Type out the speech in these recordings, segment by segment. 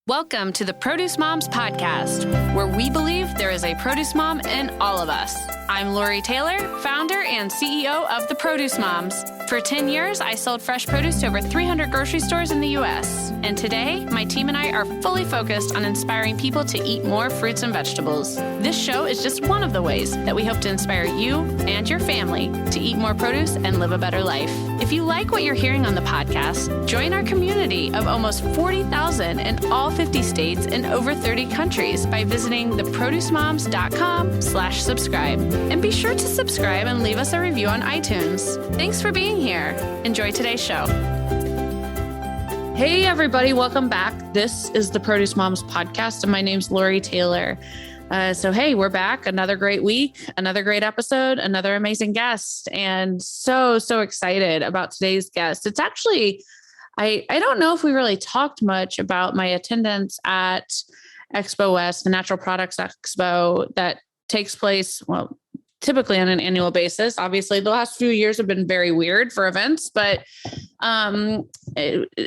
Welcome to the Produce Moms Podcast, where we believe there is a produce mom in all of us. I'm Lori Taylor, founder and CEO of the Produce Moms. For 10 years, I sold fresh produce to over 300 grocery stores in the U.S. And today, my team and I are fully focused on inspiring people to eat more fruits and vegetables. This show is just one of the ways that we hope to inspire you and your family to eat more produce and live a better life. If you like what you're hearing on the podcast, join our community of almost 40,000 in all 50 states and over 30 countries by visiting theproducemoms.com/subscribe. And be sure to subscribe and leave us a review on iTunes. Thanks for being here. Enjoy today's show. Hey, everybody. Welcome back. This is the Produce Moms Podcast, and my name's Lori Taylor. Hey, we're back. Another great week, another great episode, another amazing guest, and so excited about today's guest. It's actually, I don't know if we really talked much about my attendance at Expo West, the Natural Products Expo that takes place, well, typically on an annual basis. Obviously, the last few years have been very weird for events, but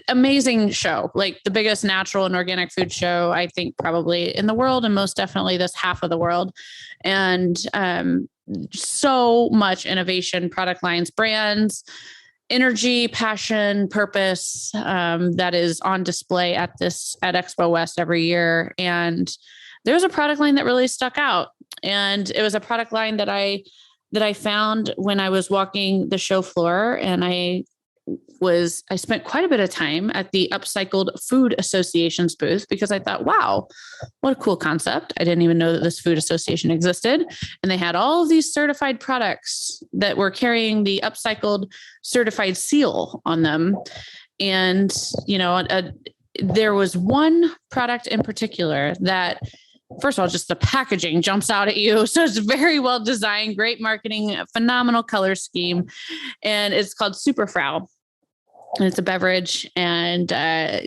amazing show, like the biggest natural and organic food show, I think probably in the world, and most definitely this half of the world. And so much innovation, product lines, brands, energy, passion, purpose that is on display at Expo West every year. And there's a product line that really stuck out. And it was a product line that I found when I was walking the show floor, and I spent quite a bit of time at the Upcycled Food Association's booth because I thought, wow, what a cool concept. I didn't even know that this food association existed. And they had all of these certified products that were carrying the Upcycled certified seal on them. And, there was one product in particular that, first of all, just the packaging jumps out at you. So it's very well designed, great marketing, phenomenal color scheme. And it's called Superfrau. And it's a beverage. And, I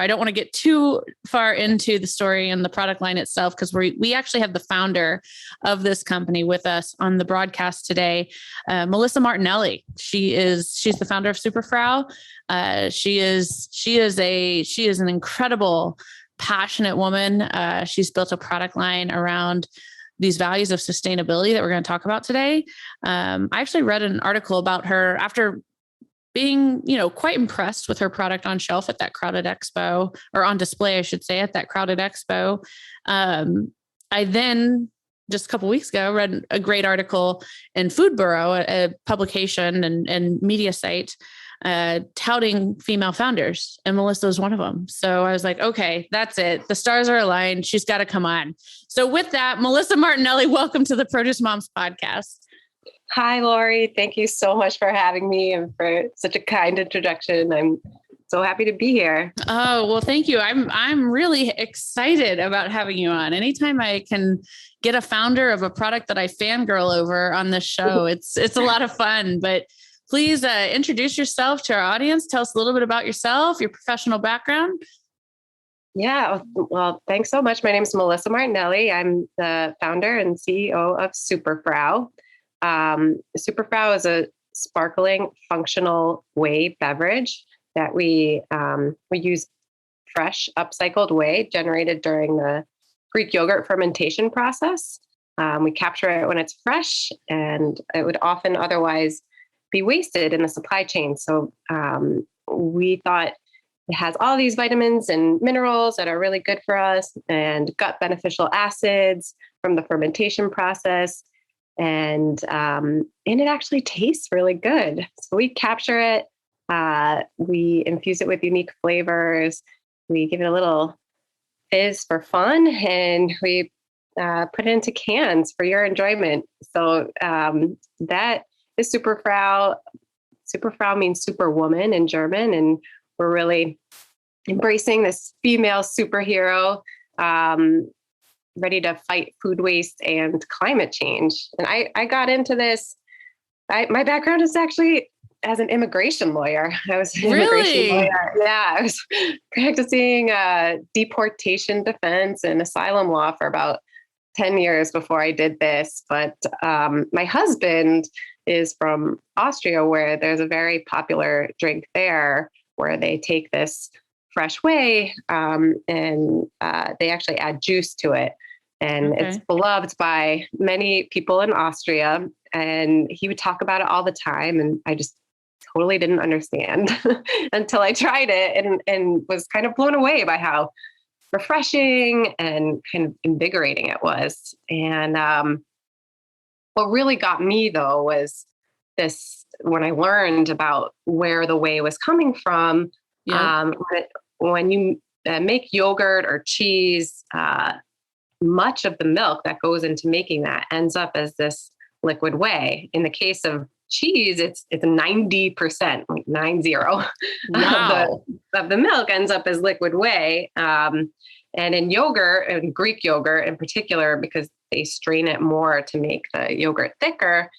don't want to get too far into the story and the product line itself, because we actually have the founder of this company with us on the broadcast today, Melissa Martinelli. She's the founder of Superfrau. She is an incredible, passionate woman. She's built a product line around these values of sustainability that we're going to talk about today. I actually read an article about her after being, quite impressed with her product on shelf at that crowded expo, or on display, I should say, at that crowded expo. I then, just a couple of weeks ago, read a great article in Food Bureau, a publication and media site, touting female founders, and Melissa was one of them. So I was like, okay, that's it. The stars are aligned. She's got to come on. So with that, Melissa Martinelli, welcome to the Produce Moms Podcast. Hi, Lori. Thank you so much for having me and for such a kind introduction. I'm so happy to be here. Oh, well, thank you. I'm really excited about having you on. Anytime I can get a founder of a product that I fangirl over on this show, it's a lot of fun. But please introduce yourself to our audience. Tell us a little bit about yourself, your professional background. Yeah, well, thanks so much. My name is Melissa Martinelli. I'm the founder and CEO of Superfrau. Superfrau is a sparkling functional whey beverage that we use fresh upcycled whey generated during the Greek yogurt fermentation process. We capture it when it's fresh, and it would often otherwise be wasted in the supply chain. So we thought it has all these vitamins and minerals that are really good for us, and gut beneficial acids from the fermentation process. And it actually tastes really good. So we capture it. We infuse it with unique flavors. We give it a little fizz for fun, and we put it into cans for your enjoyment. So that is Superfrau. Superfrau means superwoman in German, and we're really embracing this female superhero, ready to fight food waste and climate change. And I got into this. My background is actually as an immigration lawyer. I was an immigration lawyer. Yeah, I was practicing deportation defense and asylum law for about 10 years before I did this. But my husband is from Austria, where there's a very popular drink there where they take this fresh whey, and they actually add juice to it. And it's beloved by many people in Austria. And he would talk about it all the time. And I just totally didn't understand until I tried it and was kind of blown away by how refreshing and kind of invigorating it was. And what really got me, though, was this when I learned about where the whey was coming from. When you make yogurt or cheese, much of the milk that goes into making that ends up as this liquid whey. In the case of cheese, it's 90%, like 90, wow. of the milk ends up as liquid whey. And in yogurt, and Greek yogurt in particular, because they strain it more to make the yogurt thicker,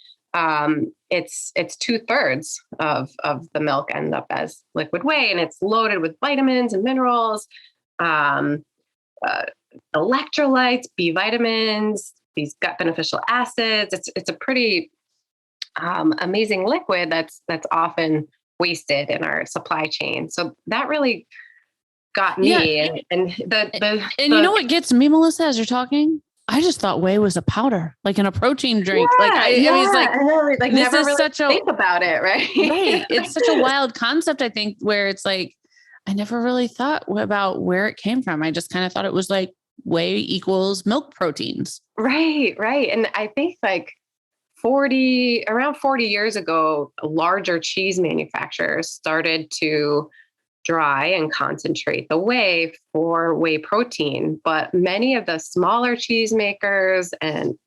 it's 2/3 of the milk end up as liquid whey, and it's loaded with vitamins and minerals, electrolytes, B vitamins, these gut beneficial acids. It's a pretty amazing liquid that's often wasted in our supply chain. So that really got me. And you know what gets me, Melissa, as you're talking? I just thought whey was a powder, like in a protein drink. I mean, it's like this never is really such a think about it, right? Right. It's such a wild concept, I think, where it's like I never really thought about where it came from. I just kind of thought it was like whey equals milk proteins. Right. And I think like around 40 years ago, larger cheese manufacturers started to dry and concentrate the whey for whey protein, but many of the smaller cheese makers and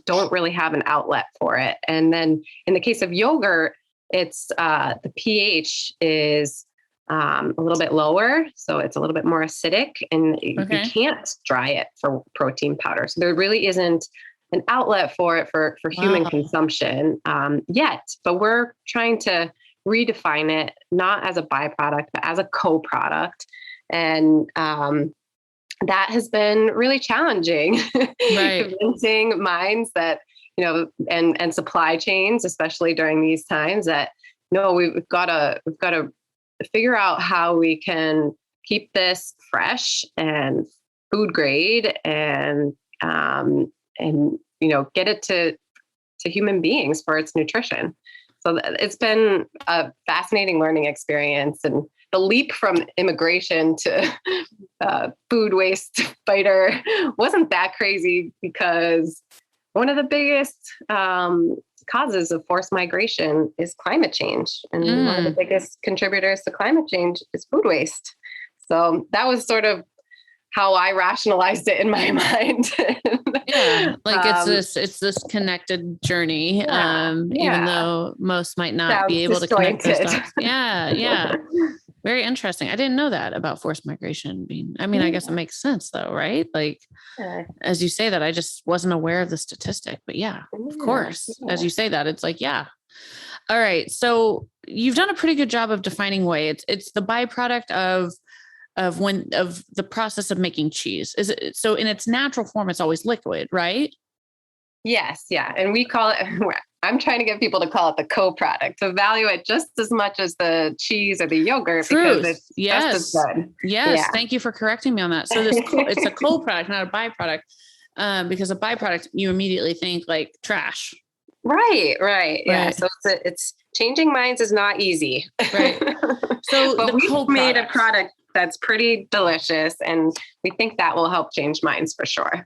don't really have an outlet for it. And then in the case of yogurt, it's the pH is a little bit lower, so it's a little bit more acidic, and you can't dry it for protein powder. So there really isn't an outlet for it for human consumption yet, but we're trying to redefine it, not as a byproduct, but as a co-product. And that has been really challenging, convincing minds that, and supply chains, especially during these times, that no, we've got to figure out how we can keep this fresh and food grade and get it to human beings for its nutrition. So it's been a fascinating learning experience, and the leap from immigration to food waste fighter wasn't that crazy, because one of the biggest causes of forced migration is climate change. And one of the biggest contributors to climate change is food waste. So that was sort of how I rationalized it in my mind. It's this connected journey, even though most might not be able to connect those dots. Yeah. Very interesting. I didn't know that about forced migration being, I guess it makes sense though, right? Like, as you say that, I just wasn't aware of the statistic, but of course, as you say that, it's like, all right. So you've done a pretty good job of defining whey. It's the byproduct of the process of making cheese. Is it so in its natural form, it's always liquid, right? Yes. Yeah. And we call it, I'm trying to get people to call it the co-product, to value it just as much as the cheese or the yogurt. Truth. Because it's just as good. Yes. Yeah. Thank you for correcting me on that. So it's a co-product, not a byproduct, because a byproduct, you immediately think like trash. Right. Yeah. So it's changing minds is not easy. Right. So but we've made a product that's pretty delicious, and we think that will help change minds for sure.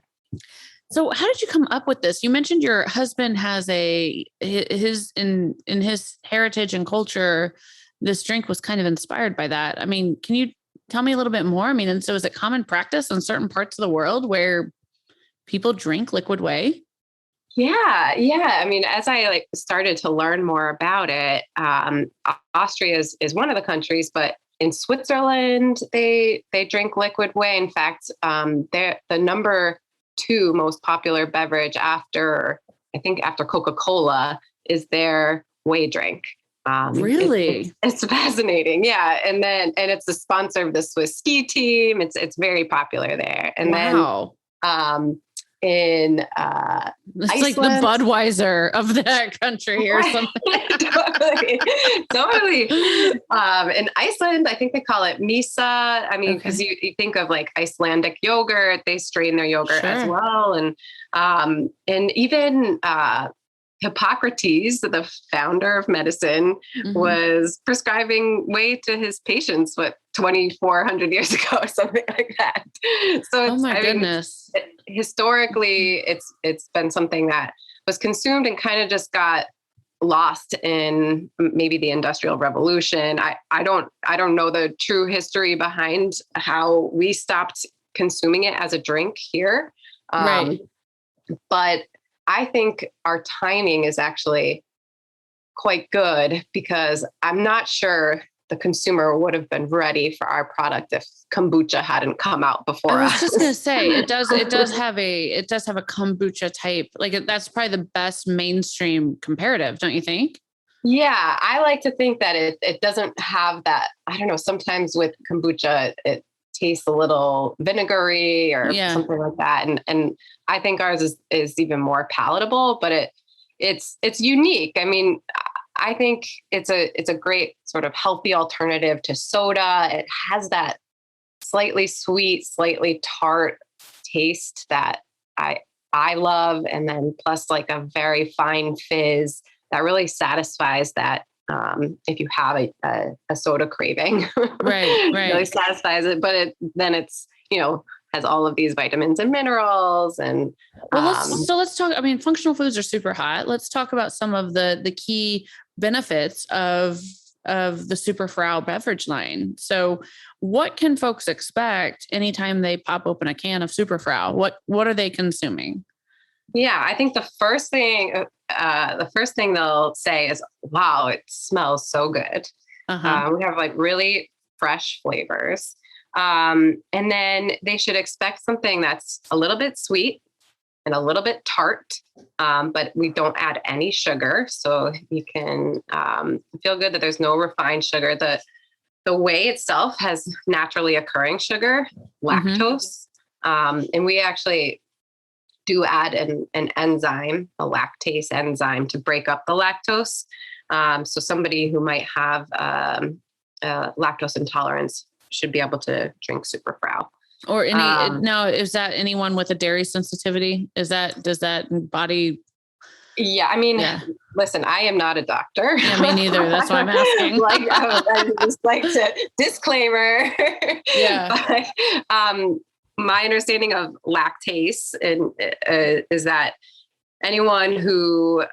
So how did you come up with this? You mentioned your husband has in his heritage and culture, this drink was kind of inspired by that. Can you tell me a little bit more? And so is it common practice in certain parts of the world where people drink liquid whey? Yeah. As I started to learn more about it, Austria is one of the countries, but in Switzerland, they drink liquid whey. In fact, they're the number 2 most popular beverage after Coca-Cola is their whey drink. Really? It's fascinating. Yeah. And it's the sponsor of the Swiss ski team. It's very popular there. And then in It's Iceland. like the Budweiser of that country or something. Totally. In Iceland, I think they call it misa. I mean, because you think of like Icelandic yogurt, they strain their yogurt as well. And even Hippocrates, the founder of medicine, was prescribing whey to his patients, 2,400 years ago or something like that. So it's, goodness. Historically, it's been something that was consumed and kind of just got lost in maybe the Industrial Revolution. I don't know the true history behind how we stopped consuming it as a drink here. But I think our timing is actually quite good, because I'm not sure the consumer would have been ready for our product if kombucha hadn't come out before us. I was just going to say, it does have a kombucha type, like that's probably the best mainstream comparative, don't you think? Yeah. I like to think that it doesn't have that. I don't know. Sometimes with kombucha, it tastes a little vinegary or something like that. And I think ours is even more palatable, but it's unique. I mean, I think it's a great sort of healthy alternative to soda. It has that slightly sweet, slightly tart taste that I love. And then plus like a very fine fizz that really satisfies that. If you have a soda craving, right. really satisfies it, but then it's, has all of these vitamins and minerals and, let's talk, I mean, functional foods are super hot. Let's talk about some of the key benefits of the Superfrau beverage line. So what can folks expect anytime they pop open a can of Superfrau? What are they consuming? Yeah, I think the first thing they'll say is, wow, it smells so good. We have like really fresh flavors. And then they should expect something that's a little bit sweet and a little bit tart, but we don't add any sugar. So you can feel good that there's no refined sugar. The whey itself has naturally occurring sugar, lactose. And we actually do add an enzyme, a lactase enzyme, to break up the lactose. So somebody who might have lactose intolerance should be able to drink Superfrau. Or now, is that anyone with a dairy sensitivity? Does that body? Yeah. I mean, listen, I am not a doctor. Yeah, me neither. That's why I'm asking. I just like to disclaimer. Yeah. But, my understanding of lactase is that anyone who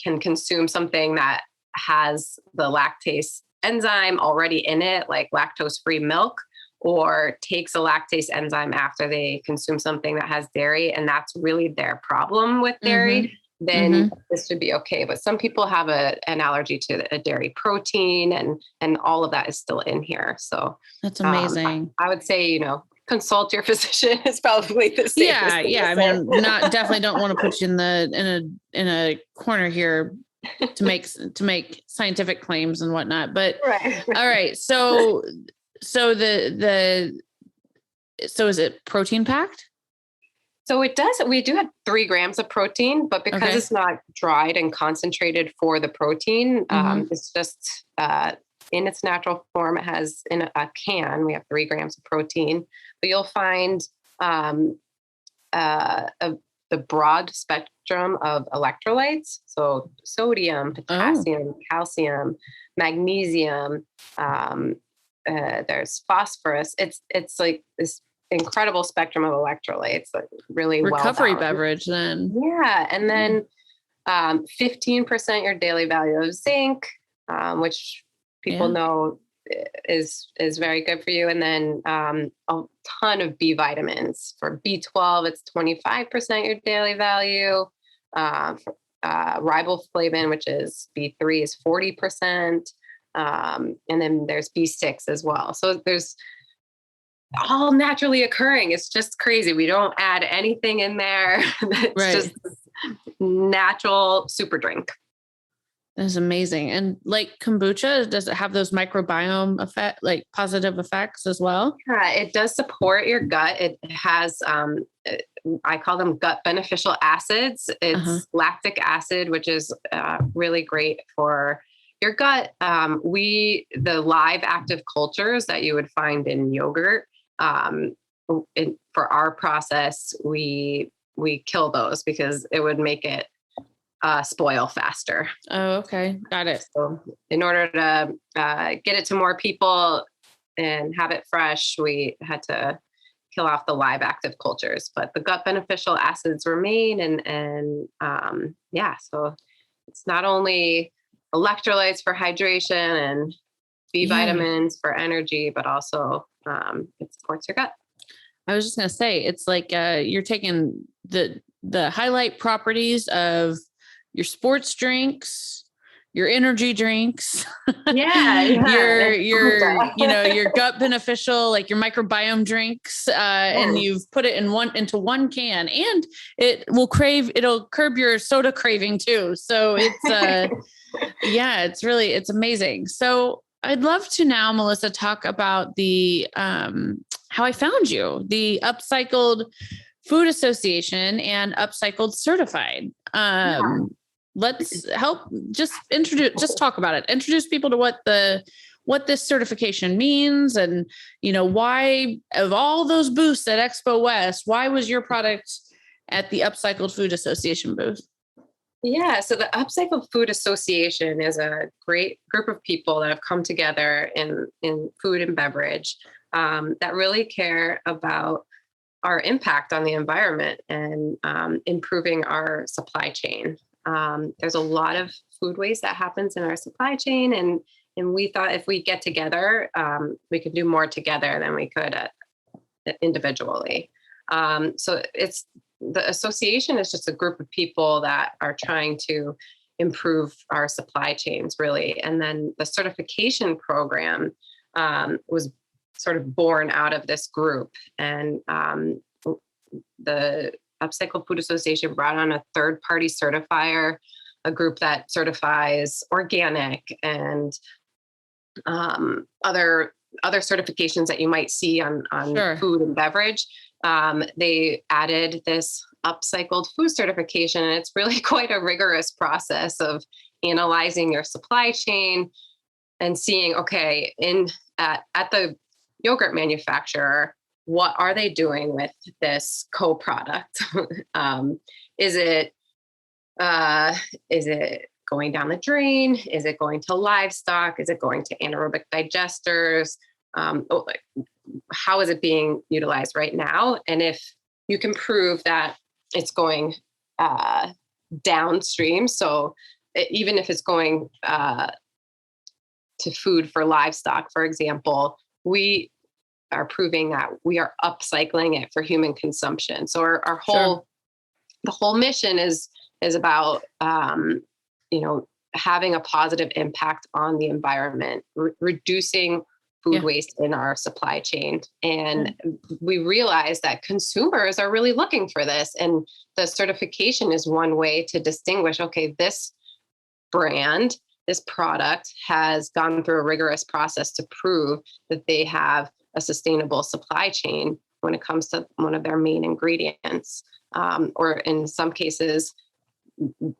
can consume something that has the lactase enzyme already in it, like lactose-free milk, or takes a lactase enzyme after they consume something that has dairy, and that's really their problem with dairy, then this should be okay. But some people have an allergy to a dairy protein, and all of that is still in here. So that's amazing. I would say, consult your physician is probably the safest. Yeah. I mean, definitely don't want to put you in a corner here to make scientific claims and whatnot. But all right. So is it protein packed? So it does. We do have 3 grams of protein, but because it's not dried and concentrated for the protein, it's just in its natural form. It has in a can, we have 3 grams of protein, but you'll find the broad spectrum of electrolytes. So sodium, potassium, calcium, magnesium, there's phosphorus. It's like this incredible spectrum of electrolytes, like really recovery beverage then. Yeah. And then 15% your daily value of zinc, which people know is very good for you. And then a ton of B vitamins. For B12, it's 25% your daily value. For riboflavin, which is B3, is 40%. And then there's B6 as well. So there's all naturally occurring. It's just crazy. We don't add anything in there. It's just natural super drink. That is amazing. And like kombucha, does it have those microbiome effect, like positive effects as well? Yeah, it does support your gut. It has, I call them gut beneficial acids. Uh-huh. It's lactic acid, which is really great for your gut. The live active cultures that you would find in yogurt, for our process, we kill those because it would make it spoil faster. Oh, okay. Got it. So in order to get it to more people and have it fresh, we had to kill off the live active cultures, but the gut beneficial acids remain. So it's not only electrolytes for hydration and B vitamins for energy, but also it supports your gut. I was just going to say, it's like you're taking the highlight properties of your sports drinks, your energy drinks, your your gut beneficial, like your microbiome drinks, and you've put it into one can, and it'll curb your soda craving too. So it's it's amazing. So I'd love to now, Melissa, talk about the how I found you, the Upcycled Food Association and Upcycled Certified. Let's talk about it. Introduce people to what this certification means, and why, of all those booths at Expo West, why was your product at the Upcycled Food Association booth? Yeah, so the Upcycled Food Association is a great group of people that have come together in food and beverage that really care about our impact on the environment and improving our supply chain. There's a lot of food waste that happens in our supply chain, and we thought if we get together, we could do more together than we could individually. So the association is just a group of people that are trying to improve our supply chains, really. And then the certification program was sort of born out of this group. And the Upcycled Food Association brought on a third-party certifier, a group that certifies organic and other certifications that you might see on food and beverage. They added this upcycled food certification, and it's really quite a rigorous process of analyzing your supply chain and seeing, okay, at the yogurt manufacturer, what are they doing with this co-product? Is it going down the drain? Is it going to livestock? Is it going to anaerobic digesters? How is it being utilized right now? And if you can prove that it's going downstream, so even if it's going to food for livestock, for example, we are proving that we are upcycling it for human consumption. So our whole the whole mission is about having a positive impact on the environment, reducing food waste in our supply chain. And we realize that consumers are really looking for this. And the certification is one way to distinguish, okay, this brand, this product has gone through a rigorous process to prove that they have a sustainable supply chain when it comes to one of their main ingredients, or in some cases,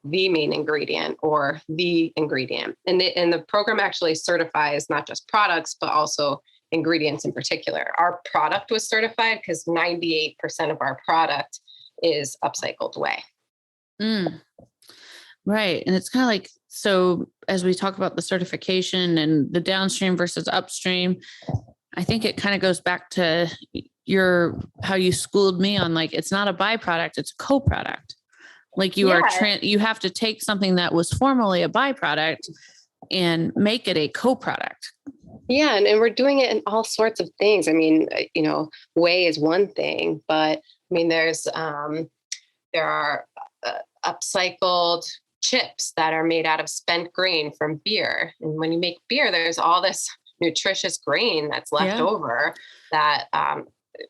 the main ingredient or the ingredient. And the program actually certifies not just products, but also ingredients in particular. Our product was certified because 98% of our product is upcycled whey. Right. And it's kind of like, so as we talk about the certification and the downstream versus upstream, I think it kind of goes back to how you schooled me on, like, it's not a byproduct, it's a co-product. Like you have to take something that was formerly a byproduct and make it a co-product. Yeah. And we're doing it in all sorts of things. I mean, whey is one thing, but I mean, there are upcycled chips that are made out of spent grain from beer. And when you make beer, there's all this nutritious grain that's left over that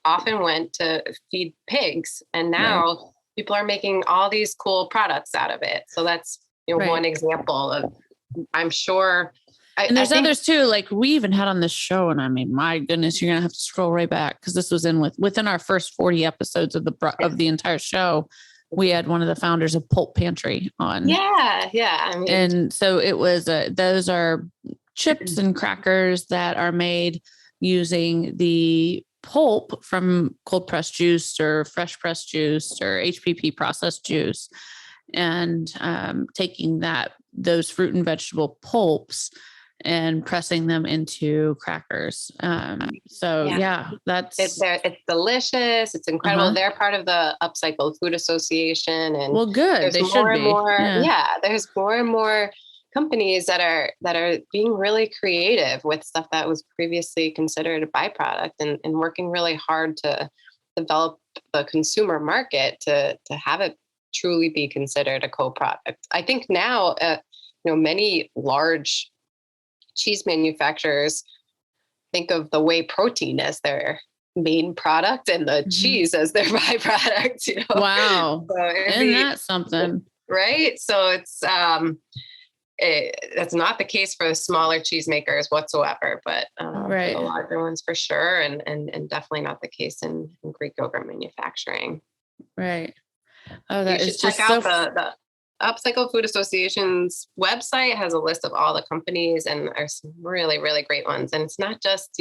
often went to feed pigs. And now people are making all these cool products out of it. So that's one example of I'm sure. And there's others too. Like we even had on this show, and I mean, my goodness, you're gonna have to scroll right back because this was within our first 40 episodes of the entire show. We had one of the founders of Pulp Pantry on. Yeah. I mean, and so it was. Those are chips and crackers that are made using the pulp from cold pressed juice or fresh pressed juice or HPP processed juice, and taking those fruit and vegetable pulps and pressing them into crackers. It's delicious. It's incredible. They're part of the Upcycled Food Association, and well, good. They should be. There's more and more companies that are being really creative with stuff that was previously considered a byproduct, and working really hard to develop the consumer market to have it truly be considered a co-product. I think now, many large cheese manufacturers think of the whey protein as their main product and the cheese as their byproduct. Wow. Isn't that something? Right. So it's, that's not the case for the smaller cheesemakers whatsoever, but for the larger ones for sure. And definitely not the case in Greek yogurt manufacturing. Right. Oh, that is check out the Upcycled Food Association's website. Has a list of all the companies, and there's some really, really great ones. And it's not just,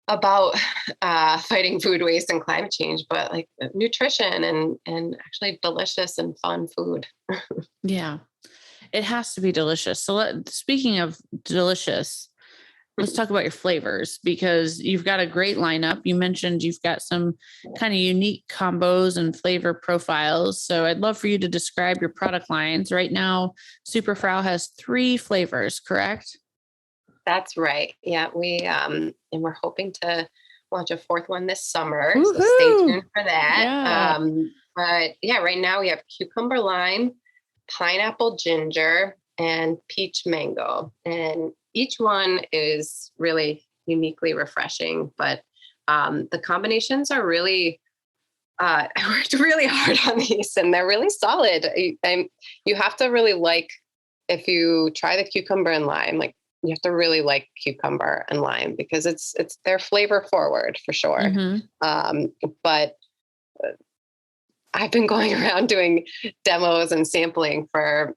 about fighting food waste and climate change, but like nutrition and actually delicious and fun food. Yeah, it has to be delicious. So speaking of delicious, let's talk about your flavors, because you've got a great lineup. You mentioned you've got some kind of unique combos and flavor profiles. So I'd love for you to describe your product lines. Right now, Superfrau has 3 flavors, correct? That's right. Yeah, and we're hoping to launch a 4th one this summer. So stay tuned for that. Yeah. But yeah, right now we have cucumber lime, pineapple ginger, and peach mango. And each one is really uniquely refreshing, but the combinations are really, I worked really hard on these, and they're really solid. You have to really if you try the cucumber and lime, you have to really like cucumber and lime, because they're flavor forward for sure. But I've been going around doing demos and sampling for,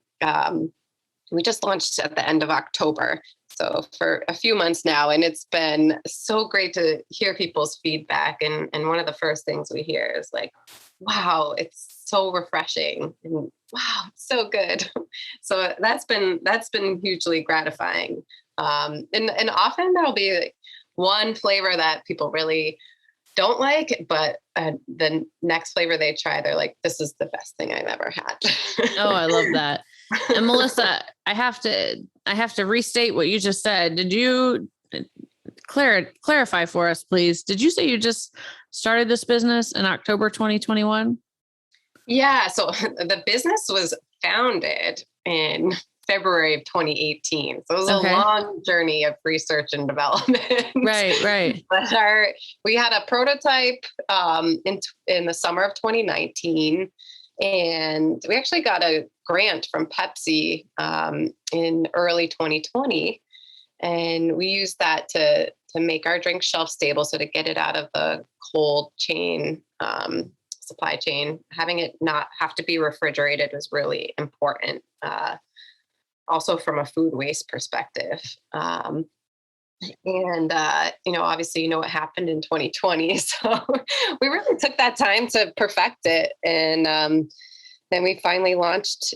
we just launched at the end of October. So for a few months now, and it's been so great to hear people's feedback. And one of the first things we hear is like, wow, it's so refreshing, and wow, it's so good. So that's been hugely gratifying. And often there'll be one flavor that people really don't like, but the next flavor they try, they're like, this is the best thing I've ever had. Oh, I love that. And Melissa, I have to restate what you just said. Did you clarify for us, please? Did you say you just started this business in October 2021? Yeah. So the business was founded in February of 2018. So it was a long journey of research and development. Right. But we had a prototype in the summer of 2019. And we actually got a grant from Pepsi in early 2020. And we used that to make our drink shelf stable. So to get it out of the cold chain, supply chain, having it not have to be refrigerated was really important. Also from a food waste perspective. Obviously, what happened in 2020. So we really took that time to perfect it. And then we finally launched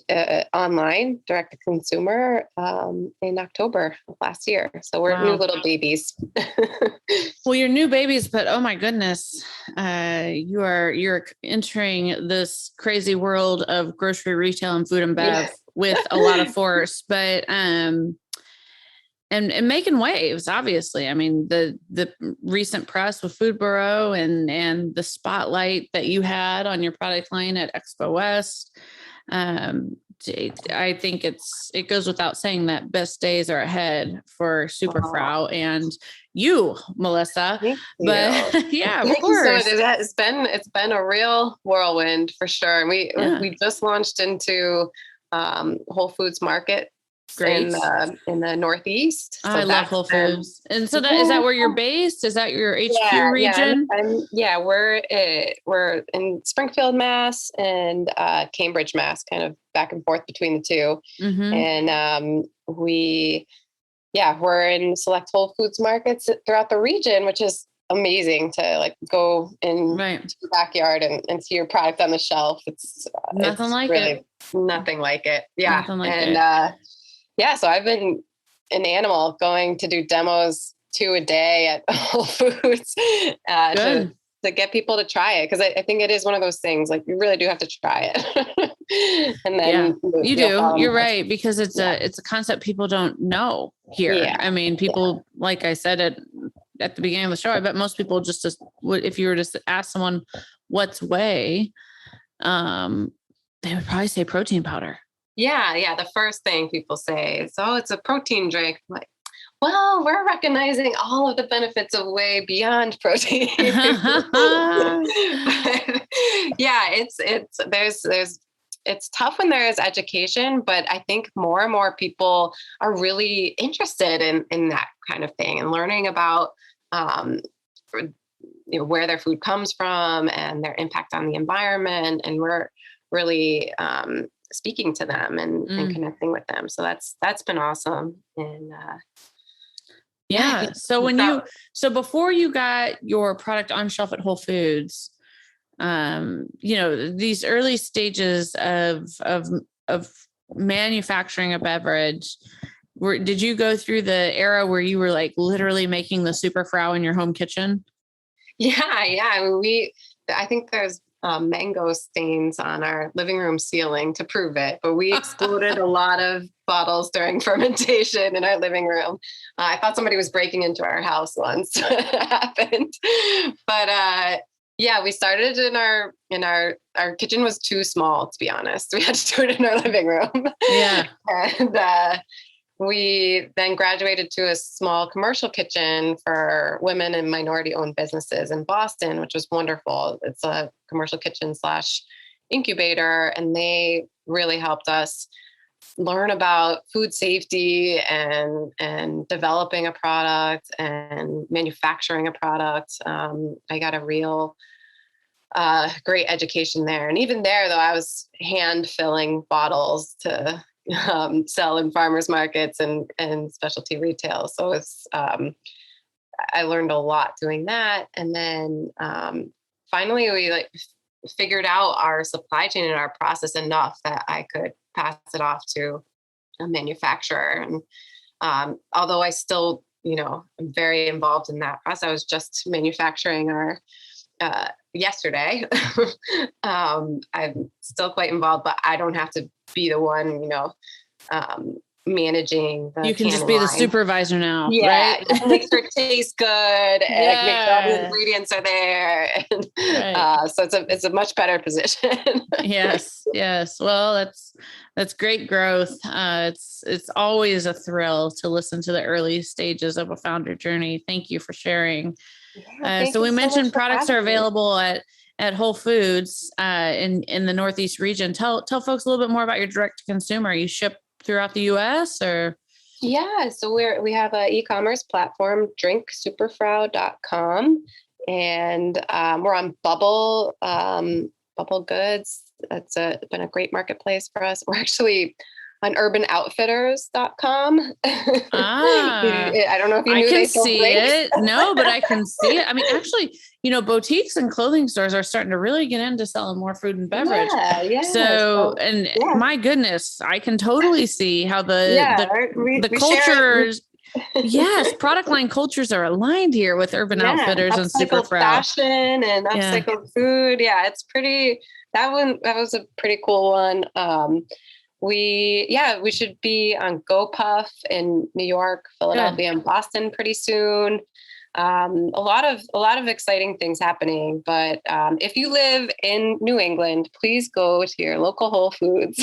online, direct to consumer, in October of last year. So we're new little babies. Well, you're new babies, but oh my goodness, you're entering this crazy world of grocery retail and food and bev with a lot of force, but and making waves, obviously. I mean, the recent press with Food Bureau and the spotlight that you had on your product line at Expo West. I think it goes without saying that best days are ahead for Superfrau and you, Melissa. But yeah, of course. It's been a real whirlwind for sure. And we just launched into Whole Foods Market Great. in the Northeast. So I love Whole Foods. And so is that where you're based? Is that your HQ region? We're in Springfield, Mass, and Cambridge, Mass, kind of back and forth between the two. Mm-hmm. And we're in select Whole Foods markets throughout the region, which is amazing to like go in to the backyard and see your product on the shelf. It's nothing like it. Nothing like it. Yeah. Nothing like it. So I've been an animal going to do demos 2 a day at Whole Foods to get people to try it. Cause I think it is one of those things, like you really do have to try it. And then you do, you're right. Because it's a concept people don't know here. Yeah. I mean, people, like I said, at the beginning of the show, I bet most people if you were to ask someone what's whey, they would probably say protein powder. Yeah. The first thing people say is, oh, it's a protein drink. I'm like, well, we're recognizing all of the benefits of whey beyond protein. But it's tough when there is education, but I think more and more people are really interested in that kind of thing and learning about where their food comes from and their impact on the environment. And we're really speaking to them and connecting with them. So that's been awesome. And so before you got your product on shelf at Whole Foods, these early stages of manufacturing a beverage, did you go through the era where you were like literally making the Superfrau in your home kitchen? Yeah. I think there's mango stains on our living room ceiling to prove it, but we exploded a lot of bottles during fermentation in our living room. I thought somebody was breaking into our house once. It happened, but we started in our kitchen was too small, to be honest. We had to do it in our living room. Yeah. And we then graduated to a small commercial kitchen for women and minority owned businesses in Boston, which was wonderful. It's a commercial kitchen / incubator. And they really helped us learn about food safety and developing a product and manufacturing a product. I got a real great education there. And even there, though, I was hand filling bottles to sell in farmers markets and specialty retail. So it's, I learned a lot doing that. And then finally we figured out our supply chain and our process enough that I could pass it off to a manufacturer. And although I still, I'm very involved in that process, I was just manufacturing our yesterday. I'm still quite involved, but I don't have to be the one, managing the you can just be the supervisor now, right? Make sure it tastes good and make sure all the ingredients are there. And, so it's a much better position. Yes. Well, that's great growth. It's always a thrill to listen to the early stages of a founder journey. Thank you for sharing. So we mentioned products are available at Whole Foods in the Northeast region. Tell folks a little bit more about your direct to consumer. You ship throughout the US or? Yeah. So we have an e-commerce platform, drinksuperfrau.com, and we're on Bubble Goods. That's been a great marketplace for us. We're actually on urbanoutfitters.com. I don't know if you knew. I can see it. No, but I can see it. I mean, actually, boutiques and clothing stores are starting to really get into selling more food and beverage. Yeah. So my goodness, I can totally see how the cultures, yes, product line cultures are aligned here with Urban Outfitters and Superfrau. Fashion and upcycled food. Yeah, it's pretty. That was a pretty cool one. We should be on GoPuff in New York, Philadelphia, and Boston pretty soon. a lot of exciting things happening. But if you live in New England, please go to your local Whole Foods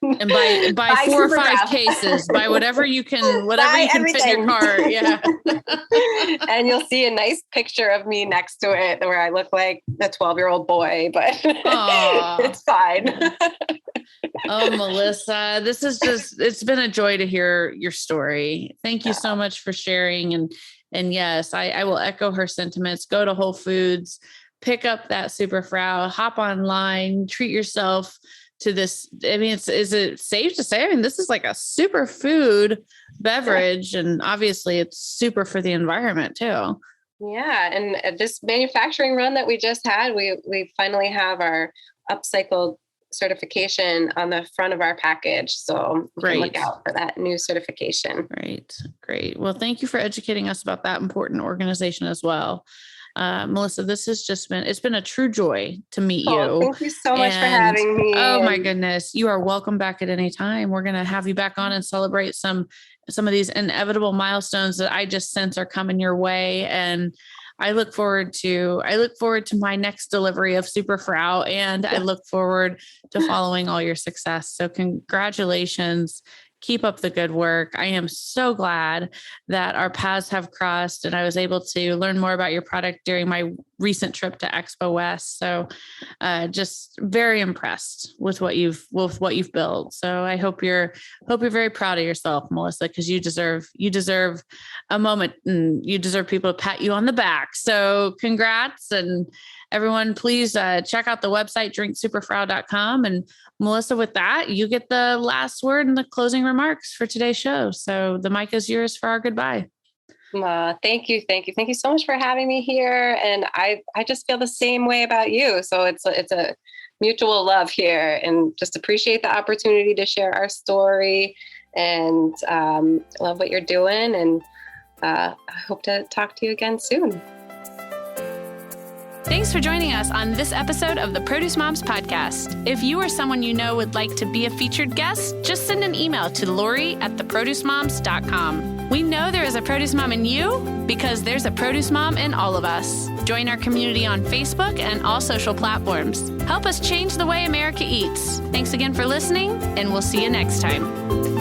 and buy 4 or 5 cases, buy whatever you can fit in your cart. Yeah. And you'll see a nice picture of me next to it where I look like a 12-year-old boy, but it's fine. Oh, Melissa, it's been a joy to hear your story. Thank you so much for sharing. And yes, I will echo her sentiments. Go to Whole Foods, pick up that Superfrau, hop online, treat yourself to this. I mean, is it safe to say? I mean, this is like a superfood beverage, and obviously it's super for the environment too. Yeah. And this manufacturing run that we just had, we finally have our upcycled certification on the front of our package. So you can look out for that new certification. Great. Well, thank you for educating us about that important organization as well. Melissa, it's been a true joy to meet you. Thank you so much for having me. Oh my goodness. You are welcome back at any time. We're going to have you back on and celebrate some of these inevitable milestones that I just sense are coming your way. And I look forward to my next delivery of Superfrau, and I look forward to following all your success. So congratulations. Keep up the good work. I am so glad that our paths have crossed and I was able to learn more about your product during my recent trip to Expo West. So just very impressed with what you've built. So I hope you're very proud of yourself, Melissa, because you deserve a moment and you deserve people to pat you on the back. So congrats. And everyone, please check out the website, drinksuperfrau.com. And Melissa, with that, you get the last word and the closing remarks for today's show. So the mic is yours for our goodbye. Thank you so much for having me here. And I just feel the same way about you. So it's a mutual love here, and just appreciate the opportunity to share our story, and love what you're doing. And I hope to talk to you again soon. Thanks for joining us on this episode of the Produce Moms Podcast. If you or someone you know would like to be a featured guest, just send an email to Lori@theproducemoms.com. We know there is a produce mom in you because there's a produce mom in all of us. Join our community on Facebook and all social platforms. Help us change the way America eats. Thanks again for listening, and we'll see you next time.